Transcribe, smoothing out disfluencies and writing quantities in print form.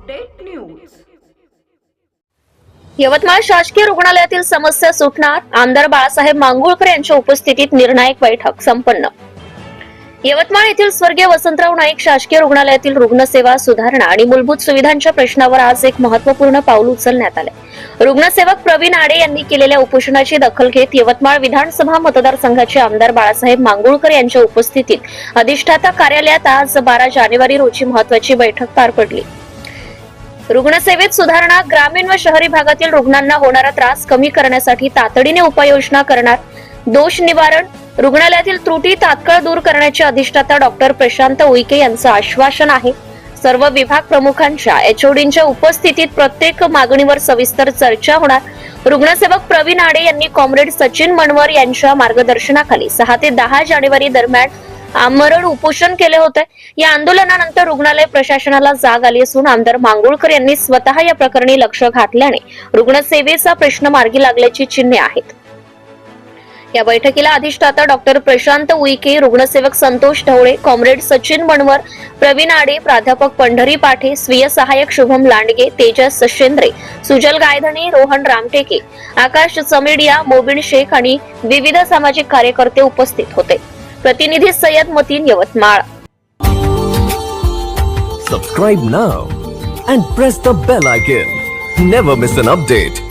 Update news. Yavatmal शासकीय रुग्णालयातील समस्या सुटणार, आमदार बाळासाहेब मांगुळकर यांच्या उपस्थितीत निर्णायक बैठक संपन्न। यवतमाळ येथील स्वर्गीय वसंतराव नाईक शासकीय रुग्णालयातील रुग्णसेवा सुधारणा आणि मूलभूत सुविधांच्या प्रश्नावर आज एक महत्त्वपूर्ण पाऊल उचलण्यात आले। रुग्णसेवक प्रवीण आडे यांनी केलेल्या उपोषणाची दखल घेत यवतमाळ विधानसभा मतदारसंघाचे आमदार बाळासाहेब मांगुळकर यांच्या उपस्थितीत अधिष्ठाता कार्यालयात आज 12 जानेवारी रोजी महत्त्वाची बैठक पार पडली। रुग्णसेवेत सुधारणा, ग्रामीण व शहरी भागातील रुग्णांना होणारा त्रास कमी करण्यासाठी तातडीने उपाययोजना करणार, दोष निवारण, रुग्णालयातील त्रुटी तात्काळ दूर करण्याचे अधिष्ठाता डॉक्टर प्रशांत उईके यांचं आश्वासन आहे। सर्व विभाग प्रमुखांच्या एचओडींच्या उपस्थितीत प्रत्येक मागणीवर सविस्तर चर्चा होणार। रुग्णसेवक प्रवीण आडे यांनी कॉम्रेड सचिन मनवर यांच्या मार्गदर्शनाखाली 6 ते 10 जानेवारी दरम्यान आमरण उपोषण केले होते। या आंदोलनानंतर रुग्णालय प्रशासनाला जाग आली असून आमदार मांगुळकर यांनी स्वतः या प्रकरणी लक्ष घातल्याने रुग्णसेवेचा प्रश्न मार्गी लागल्याची चिन्हे आहेत। या बैठकीला अधिष्ठाता डॉक्टर प्रशांत उईके, रुग्णसेवक संतोष ढवळे, कॉम्रेड सचिन मनवर, प्रवीण आडे, प्राध्यापक पंढरी पाठे, स्वीय सहाय्यक शुभम लांडगे, तेजस शेंद्रे, सुजल गायधनी, रोहन रामटेके, आकाश चमेडिया, मोबिन शेख आणि विविध सामाजिक कार्यकर्ते उपस्थित होते। प्रतिनिधी Syed Mateen, Yavatmal. Subscribe now and press the bell icon. Never miss an update.